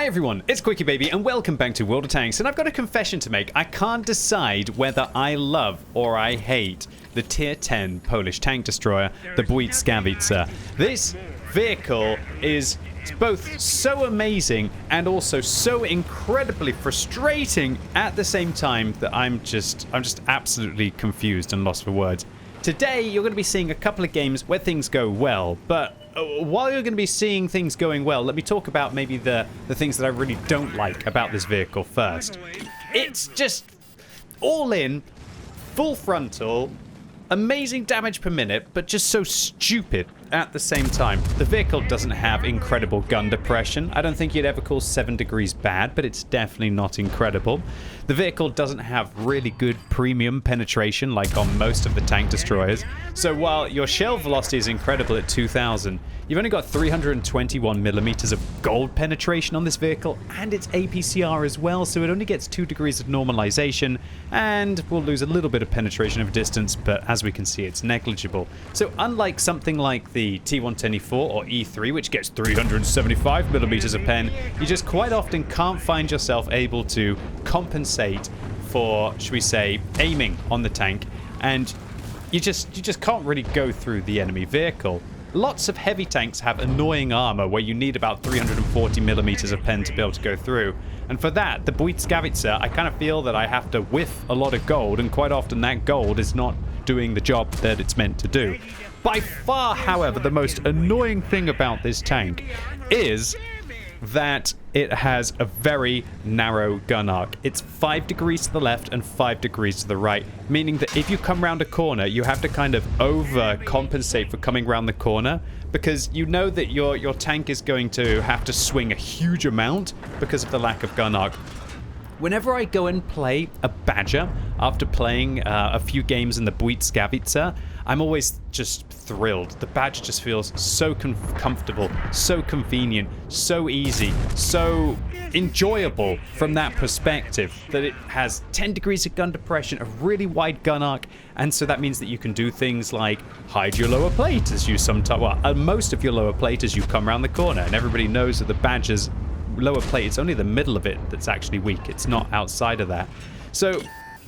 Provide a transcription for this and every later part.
Hi everyone, it's QuickyBaby and welcome back to World of Tanks, and I've got a confession to make. I can't decide whether I love or I hate the tier 10 Polish tank destroyer, the Błyskawica. This vehicle is both so amazing and also so incredibly frustrating at the same time that I'm just absolutely confused and lost for words. Today you're going to be seeing a couple of games where things go well, but while you're going to be seeing things going well, let me talk about maybe the things that I really don't like about this vehicle first. It's just all in, full frontal, amazing damage per minute, but just so stupid at the same time. The vehicle doesn't have incredible gun depression. I don't think you'd ever call 7 degrees bad, but it's definitely not incredible. The vehicle doesn't have really good premium penetration like on most of the tank destroyers. So while your shell velocity is incredible at 2000, you've only got 321 millimeters of gold penetration on this vehicle, and it's APCR as well, so it only gets 2 degrees of normalization, and we'll lose a little bit of penetration of distance, but as we can see, it's negligible. So unlike something like the T110E4 or E3, which gets 375 millimeters of pen, you just quite often can't find yourself able to compensate for, should we say, aiming on the tank, and you just can't really go through the enemy vehicle. Lots of heavy tanks have annoying armor where you need about 340 millimeters of pen to be able to go through. And for that, the Błyskawica, I kind of feel that I have to whiff a lot of gold, and quite often that gold is not doing the job that it's meant to do. By far, however, the most annoying thing about this tank is that it has a very narrow gun arc. It's 5 degrees to the left and 5 degrees to the right, meaning that if you come around a corner, you have to kind of overcompensate for coming around the corner, because you know that your tank is going to have to swing a huge amount because of the lack of gun arc. Whenever I go and play a Badger after playing a few games in the Błyskawica, I'm always just thrilled. The Badger just feels so comfortable, so convenient, so easy, so enjoyable from that perspective, that it has 10 degrees of gun depression, a really wide gun arc, and so that means that you can do things like hide your lower plate as you sometimes, well, most of your lower plate as you come around the corner, and everybody knows that the Badger's lower plate, it's only the middle of it that's actually weak. It's not outside of that. So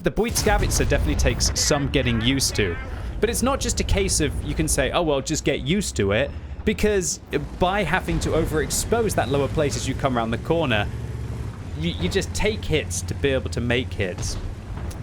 the Błyskawica definitely takes some getting used to. But it's not just a case of you can say, oh, well, just get used to it, because by having to overexpose that lower plate as you come around the corner, you just take hits to be able to make hits.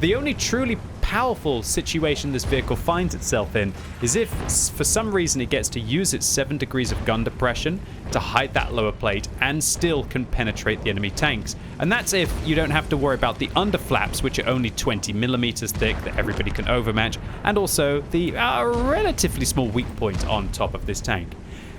The only truly powerful situation this vehicle finds itself in is if, for some reason, it gets to use its 7 degrees of gun depression to hide that lower plate and still can penetrate the enemy tanks. And that's if you don't have to worry about the underflaps, which are only 20 millimeters thick that everybody can overmatch, and also the relatively small weak point on top of this tank.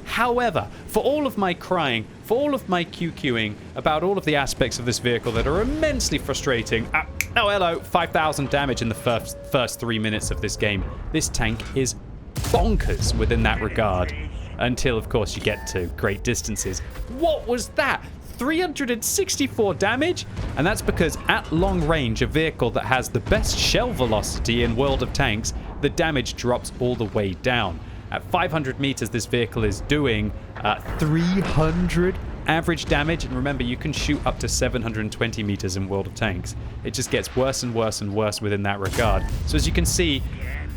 However, for all of my crying, for all of my QQing about all of the aspects of this vehicle that are immensely frustrating, oh hello, 5,000 damage in the first 3 minutes of this game. This tank is bonkers within that regard, until of course you get to great distances. What was that? 364 damage? And that's because at long range, a vehicle that has the best shell velocity in World of Tanks, the damage drops all the way down. At 500 meters, this vehicle is doing 300 average damage. And remember, you can shoot up to 720 meters in World of Tanks. It just gets worse and worse and worse within that regard. So as you can see,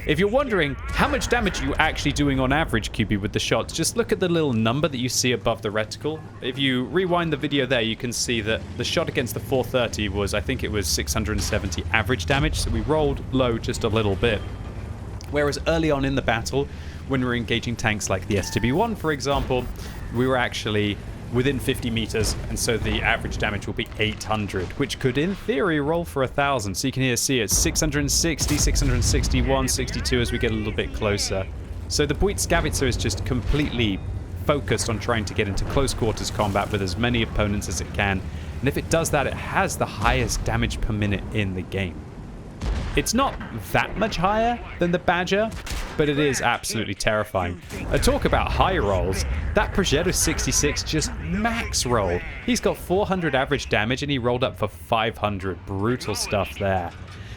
if you're wondering how much damage are you actually doing on average, QB, with the shots, just look at the little number that you see above the reticle. If you rewind the video there, you can see that the shot against the 430 was, I think it was 670 average damage. So we rolled low just a little bit. Whereas early on in the battle, when we were engaging tanks like the STB-1, for example, we were actually within 50 meters, and so the average damage will be 800, which could, in theory, roll for 1,000. So you can here see it's 660, 661, 62 as we get a little bit closer. So the Błyskawica is just completely focused on trying to get into close quarters combat with as many opponents as it can, and if it does that, it has the highest damage per minute in the game. It's not that much higher than the Badger, but it is absolutely terrifying. Talk about high rolls. That Progetto 66 just max rolled. He's got 400 average damage and he rolled up for 500. Brutal stuff there.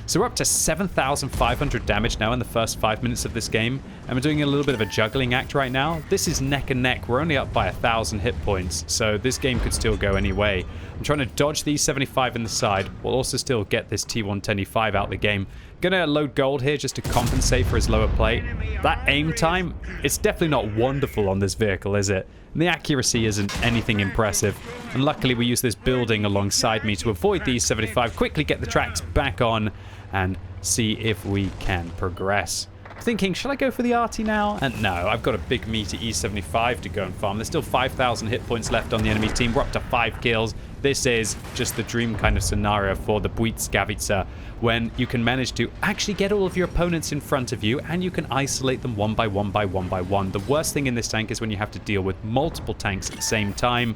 So we're up to 7,500 damage now in the first 5 minutes of this game. And we're doing a little bit of a juggling act right now. This is neck and neck. We're only up by 1,000 hit points. So this game could still go any way. I'm trying to dodge the E75 in the side. We'll also still get this T110E5 out the game. Gonna load gold here just to compensate for his lower plate. That aim time, it's definitely not wonderful on this vehicle, is it? And the accuracy isn't anything impressive. And luckily we use this building alongside me to avoid the E75, quickly get the tracks back on and see if we can progress. Thinking, should I go for the arty now? And no, I've got a big meaty E75 to go and farm. There's still 5,000 hit points left on the enemy team. We're up to 5 kills. This is just the dream kind of scenario for the Błyskawica, when you can manage to actually get all of your opponents in front of you and you can isolate them one by one by one by one. The worst thing in this tank is when you have to deal with multiple tanks at the same time.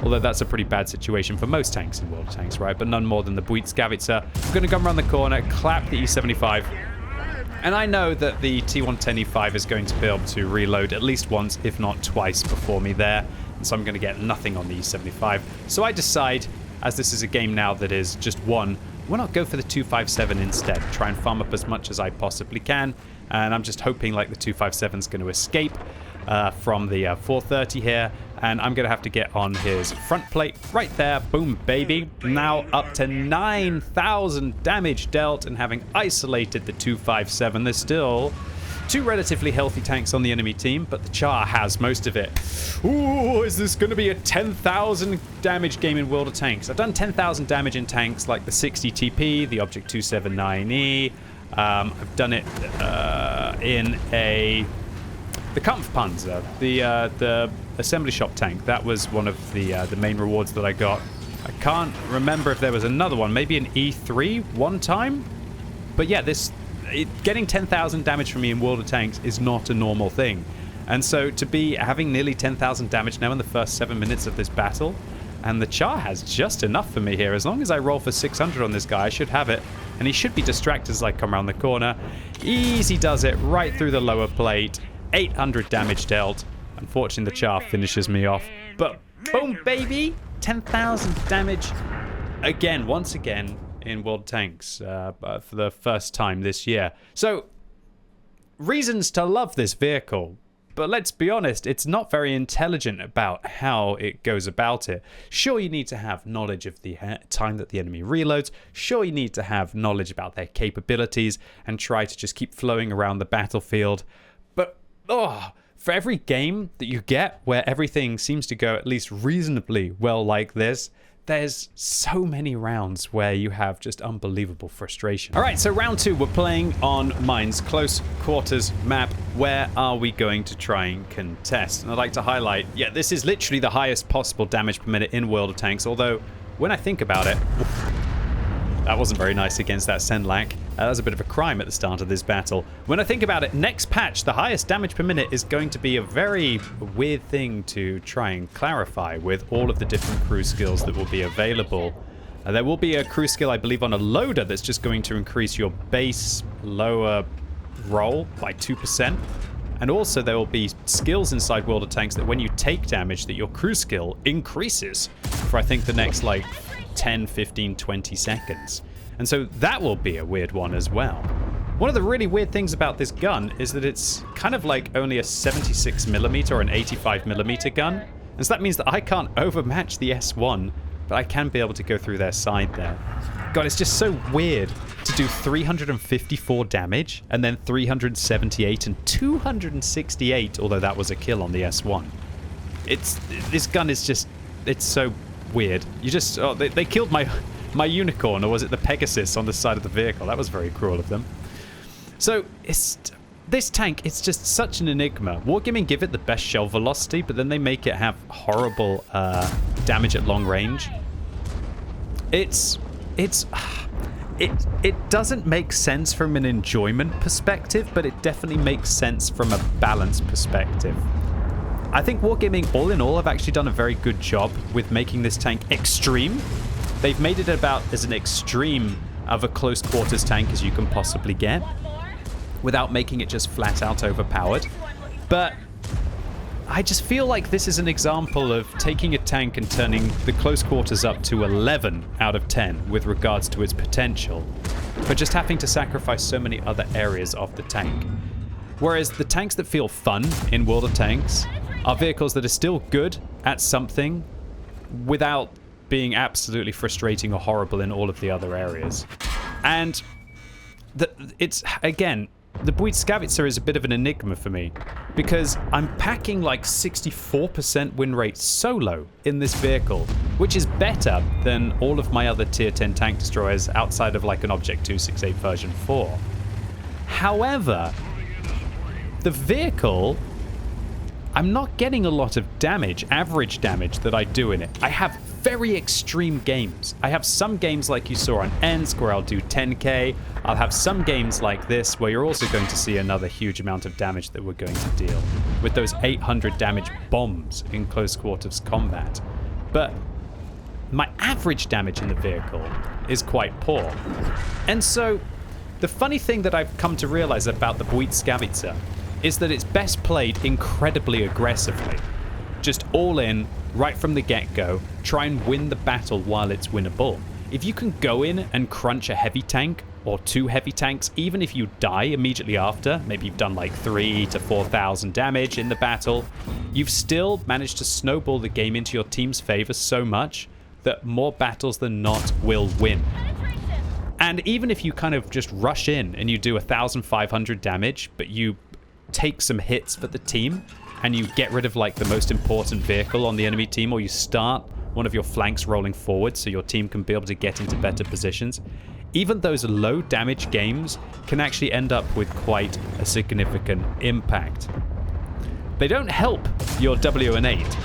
Although that's a pretty bad situation for most tanks in World of Tanks, right? But none more than the Błyskawica. I'm going to come around the corner, clap the E75. And I know that the T110E5 is going to be able to reload at least once, if not twice, before me there. And so I'm going to get nothing on the E75. So I decide, as this is a game now that is just one, why not go for the 257 instead? Try and farm up as much as I possibly can. And I'm just hoping like the 257 is going to escape from the 430 here. And I'm going to have to get on his front plate right there. Boom, baby. Now up to 9,000 damage dealt, and having isolated the 257, there's still 2 relatively healthy tanks on the enemy team, but the Char has most of it. Ooh, is this going to be a 10,000 damage game in World of Tanks? I've done 10,000 damage in tanks like the 60 TP, the Object 279E. I've done it in the Kampfpanzer, the assembly shop tank. That was one of the main rewards that I got. I can't remember if there was another one, maybe an E3 one time. But yeah, getting 10,000 damage from me in World of Tanks is not a normal thing. And so to be having nearly 10,000 damage now in the first 7 minutes of this battle, and the Char has just enough for me here. As long as I roll for 600 on this guy, I should have it. And he should be distracted as I come around the corner. Easy does it right through the lower plate. 800 damage dealt. Unfortunately, the Char finishes me off. But boom, baby! 10,000 damage again, once again, in World Tanks for the first time this year. So, reasons to love this vehicle. But let's be honest, it's not very intelligent about how it goes about it. Sure, you need to have knowledge of the time that the enemy reloads. Sure, you need to have knowledge about their capabilities and try to just keep flowing around the battlefield. But, for every game that you get where everything seems to go at least reasonably well like this, there's so many rounds where you have just unbelievable frustration. All right, so round 2, we're playing on Mines close quarters map. Where are we going to try and contest? And I'd like to highlight, yeah, this is literally the highest possible damage per minute in World of Tanks, although when I think about it, that wasn't very nice against that Senlak. That was a bit of a crime at the start of this battle. When I think about it, next patch, the highest damage per minute is going to be a very weird thing to try and clarify with all of the different crew skills that will be available. There will be a crew skill, I believe, on a loader that's just going to increase your base lower roll by 2%. And also there will be skills inside World of Tanks that when you take damage, that your crew skill increases for, I think, the next, like, 10, 15, 20 seconds. And so that will be a weird one as well. One of the really weird things about this gun is that it's kind of like only a 76mm or an 85mm gun. And so that means that I can't overmatch the S1, but I can be able to go through their side there. God, it's just so weird to do 354 damage and then 378 and 268, although that was a kill on the S1. This gun is just, it's so weird. You just, they killed my unicorn, or was it the Pegasus on the side of the vehicle? That was very cruel of them. So this tank, it's just such an enigma. Wargaming give it the best shell velocity, but then they make it have horrible damage at long range. It doesn't make sense from an enjoyment perspective, but it definitely makes sense from a balance perspective. I think Wargaming, all in all, have actually done a very good job with making this tank extreme. They've made it about as an extreme of a close quarters tank as you can possibly get, without making it just flat out overpowered. But I just feel like this is an example of taking a tank and turning the close quarters up to 11 out of 10 with regards to its potential, but just having to sacrifice so many other areas of the tank. Whereas the tanks that feel fun in World of Tanks are vehicles that are still good at something without being absolutely frustrating or horrible in all of the other areas. And it's, again, the Błyskawica is a bit of an enigma for me, because I'm packing like 64% win rate solo in this vehicle, which is better than all of my other tier 10 tank destroyers outside of like an Object 268 version 4. However, the vehicle, I'm not getting a lot of damage, average damage that I do in it. I have very extreme games. I have some games like you saw on Ensk where I'll do 10k. I'll have some games like this where you're also going to see another huge amount of damage that we're going to deal with those 800 damage bombs in close quarters combat. But my average damage in the vehicle is quite poor. And so the funny thing that I've come to realize about the Błyskawica is that it's best played incredibly aggressively. Just all in, right from the get-go, try and win the battle while it's winnable. If you can go in and crunch a heavy tank, or 2 heavy tanks, even if you die immediately after, maybe you've done like 3,000 to 4,000 damage in the battle, you've still managed to snowball the game into your team's favor so much that more battles than not will win. And even if you kind of just rush in and you do 1,500 damage, but you take some hits for the team, and you get rid of like the most important vehicle on the enemy team, or you start one of your flanks rolling forward so your team can be able to get into better positions, even those low damage games can actually end up with quite a significant impact. They don't help your WN8,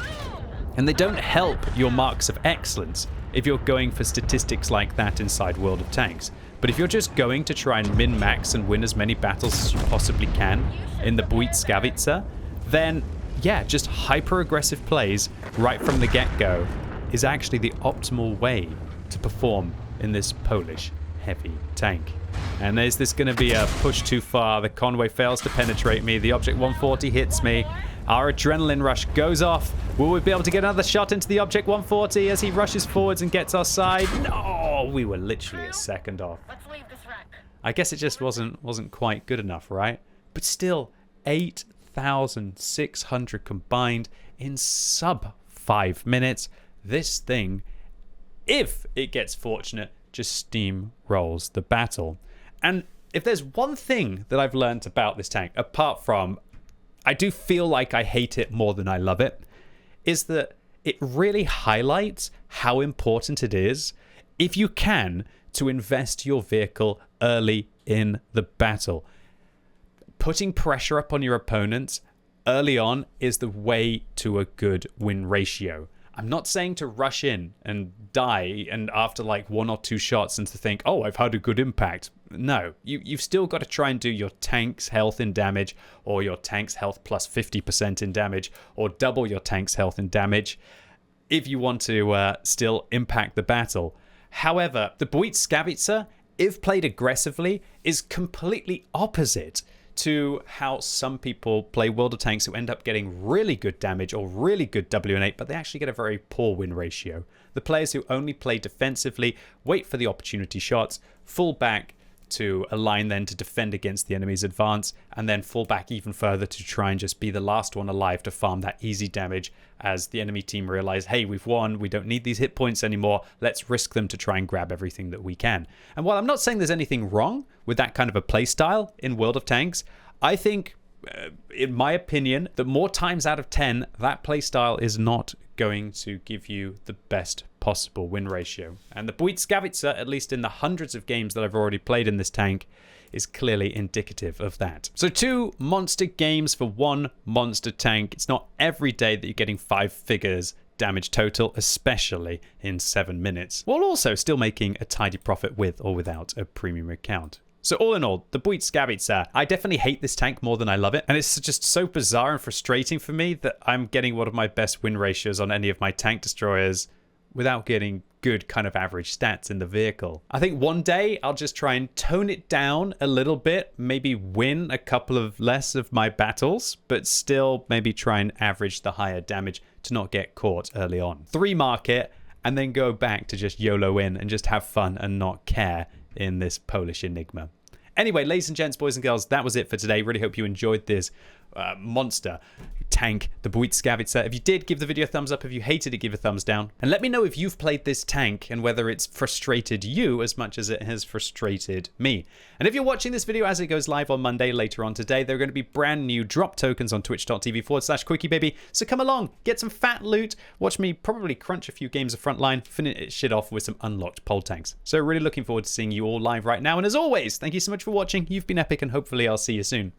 and they don't help your marks of excellence if you're going for statistics like that inside World of Tanks. But if you're just going to try and min-max and win as many battles as you possibly can in the Błyskawica, then yeah, just hyper-aggressive plays right from the get-go is actually the optimal way to perform in this Polish heavy tank. And is this going to be a push too far? The Conway fails to penetrate me. The Object 140 hits me. Our adrenaline rush goes off. Will we be able to get another shot into the Object 140 as he rushes forwards and gets our side? No, we were literally a second off. I guess it just wasn't quite good enough, right? But still, 8,600 combined in sub 5 minutes. This thing, if it gets fortunate, just steamrolls the battle. And if there's one thing that I've learned about this tank, apart from I do feel like I hate it more than I love it, is that it really highlights how important it is, if you can, to invest your vehicle early in the battle. Putting pressure up on your opponents early on is the way to a good win ratio. I'm not saying to rush in and die and after like 1 or 2 shots and to think, oh, I've had a good impact. No, you've still got to try and do your tank's health in damage, or your tank's health plus 50% in damage, or double your tank's health in damage if you want to still impact the battle. However, the Błyskawica, if played aggressively, is completely opposite to how some people play World of Tanks who end up getting really good damage or really good WN8, but they actually get a very poor win ratio. The players who only play defensively, wait for the opportunity shots, fall back to align then to defend against the enemy's advance, and then fall back even further to try and just be the last one alive to farm that easy damage as the enemy team realize, hey, we've won, we don't need these hit points anymore, let's risk them to try and grab everything that we can. And while I'm not saying there's anything wrong with that kind of a play style in World of Tanks, I think, in my opinion, that more times out of 10, that play style is not going to give you the best possible win ratio. And the Błyskawica, at least in the hundreds of games that I've already played in this tank, is clearly indicative of that. So 2 monster games for 1 monster tank. It's not every day that you're getting 5 figures damage total, especially in 7 minutes, while also still making a tidy profit with or without a premium account. So all in all, the Błyskawica, I definitely hate this tank more than I love it. And it's just so bizarre and frustrating for me that I'm getting one of my best win ratios on any of my tank destroyers without getting good kind of average stats in the vehicle. I think one day I'll just try and tone it down a little bit, maybe win a couple of less of my battles, but still maybe try and average the higher damage to not get caught early on. 3 mark it, and then go back to just YOLO in and just have fun and not care in this Polish Enigma. Anyway, ladies and gents, boys and girls, that was it for today. Really hope you enjoyed this monster tank, the Błyskawica. If you did, give the video a thumbs up. If you hated it, give a thumbs down. And let me know if you've played this tank and whether it's frustrated you as much as it has frustrated me. And if you're watching this video as it goes live on Monday later on today, there are going to be brand new drop tokens on twitch.tv/QuickyBaby. So come along, get some fat loot, watch me probably crunch a few games of Frontline, finish it off with some unlocked pole tanks. So really looking forward to seeing you all live right now. And as always, thank you so much for watching. You've been epic, and hopefully I'll see you soon.